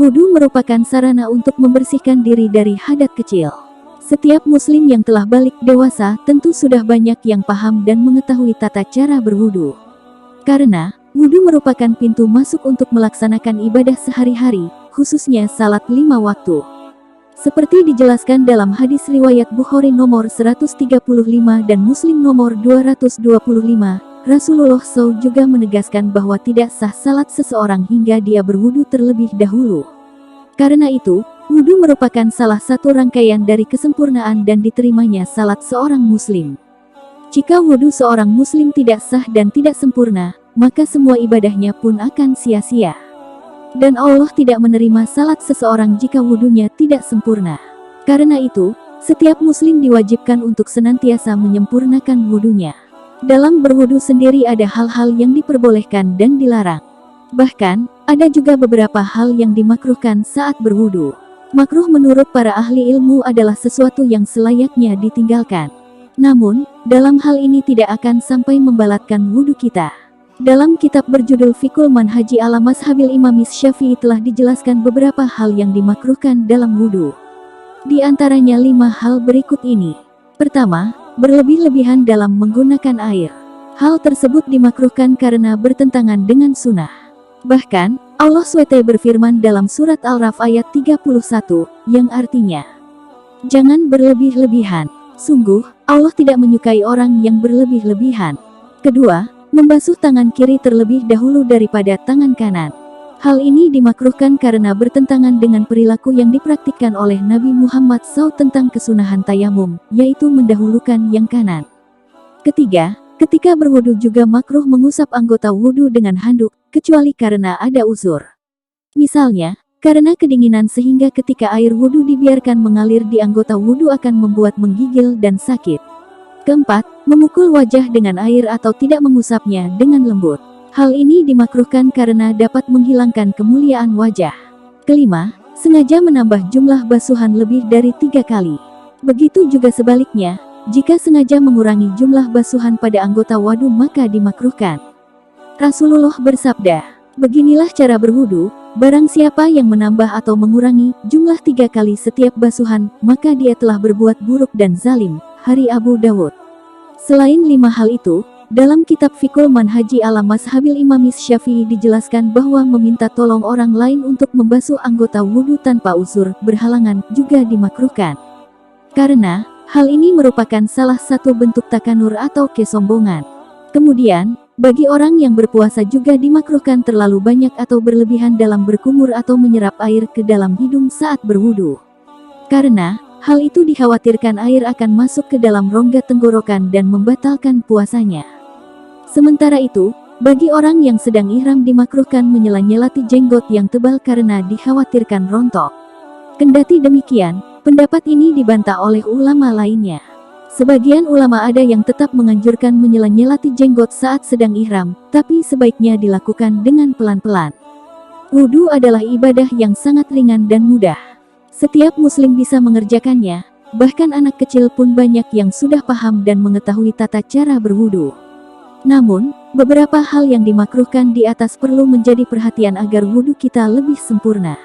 Wudu merupakan sarana untuk membersihkan diri dari hadat kecil. Setiap muslim yang telah balik dewasa tentu sudah banyak yang paham dan mengetahui tata cara berwudu. Karena, wudu merupakan pintu masuk untuk melaksanakan ibadah sehari-hari, khususnya salat 5 waktu. Seperti dijelaskan dalam hadis riwayat Bukhari nomor 135 dan Muslim nomor 225, Rasulullah SAW juga menegaskan bahwa tidak sah salat seseorang hingga dia berwudu terlebih dahulu. Karena itu, wudu merupakan salah satu rangkaian dari kesempurnaan dan diterimanya salat seorang muslim. Jika wudu seorang muslim tidak sah dan tidak sempurna, maka semua ibadahnya pun akan sia-sia. Dan Allah tidak menerima salat seseorang jika wudunya tidak sempurna. Karena itu, setiap muslim diwajibkan untuk senantiasa menyempurnakan wudunya. Dalam berwudu sendiri ada hal-hal yang diperbolehkan dan dilarang. Bahkan, ada juga beberapa hal yang dimakruhkan saat berwudu. Makruh menurut para ahli ilmu adalah sesuatu yang selayaknya ditinggalkan. Namun, dalam hal ini tidak akan sampai membalatkan wudu kita. Dalam kitab berjudul Fiqhul Manhaji ala Mazhabil Imam Syafi'i telah dijelaskan beberapa hal yang dimakruhkan dalam wudu. Di antaranya 5 hal berikut ini. Pertama, berlebih-lebihan dalam menggunakan air. Hal tersebut dimakruhkan karena bertentangan dengan sunnah. Bahkan, Allah SWT berfirman dalam surat Al-Raf ayat 31, yang artinya, "Jangan berlebih-lebihan. Sungguh, Allah tidak menyukai orang yang berlebih-lebihan." Kedua, membasuh tangan kiri terlebih dahulu daripada tangan kanan. Hal ini dimakruhkan karena bertentangan dengan perilaku yang dipraktikkan oleh Nabi Muhammad SAW tentang kesunahan tayamum, yaitu mendahulukan yang kanan. Ketiga, ketika berwudu juga makruh mengusap anggota wudu dengan handuk, kecuali karena ada uzur. Misalnya, karena kedinginan sehingga ketika air wudu dibiarkan mengalir di anggota wudu akan membuat menggigil dan sakit. Keempat, memukul wajah dengan air atau tidak mengusapnya dengan lembut. Hal ini dimakruhkan karena dapat menghilangkan kemuliaan wajah. Kelima, sengaja menambah jumlah basuhan lebih dari 3 kali. Begitu juga sebaliknya, jika sengaja mengurangi jumlah basuhan pada anggota wudu maka dimakruhkan. Rasulullah bersabda, "Beginilah cara berwudu, barang siapa yang menambah atau mengurangi jumlah 3 kali setiap basuhan, maka dia telah berbuat buruk dan zalim." Hari Abu Dawud. Selain 5 hal itu, dalam kitab Fiqhul Manhaji ala Mazhabil Imam Syafi'i dijelaskan bahwa meminta tolong orang lain untuk membasuh anggota wudu tanpa uzur berhalangan juga dimakruhkan. Karena, hal ini merupakan salah satu bentuk takanur atau kesombongan. Kemudian, bagi orang yang berpuasa juga dimakruhkan terlalu banyak atau berlebihan dalam berkumur atau menyerap air ke dalam hidung saat berwudu. Karena, hal itu dikhawatirkan air akan masuk ke dalam rongga tenggorokan dan membatalkan puasanya. Sementara itu, bagi orang yang sedang ihram dimakruhkan menyela-nyelati jenggot yang tebal karena dikhawatirkan rontok. Kendati demikian, pendapat ini dibantah oleh ulama lainnya. Sebagian ulama ada yang tetap menganjurkan menyela-nyelati jenggot saat sedang ihram, tapi sebaiknya dilakukan dengan pelan-pelan. Wudu adalah ibadah yang sangat ringan dan mudah. Setiap muslim bisa mengerjakannya, bahkan anak kecil pun banyak yang sudah paham dan mengetahui tata cara berwudu. Namun, beberapa hal yang dimakruhkan di atas perlu menjadi perhatian agar wudu kita lebih sempurna.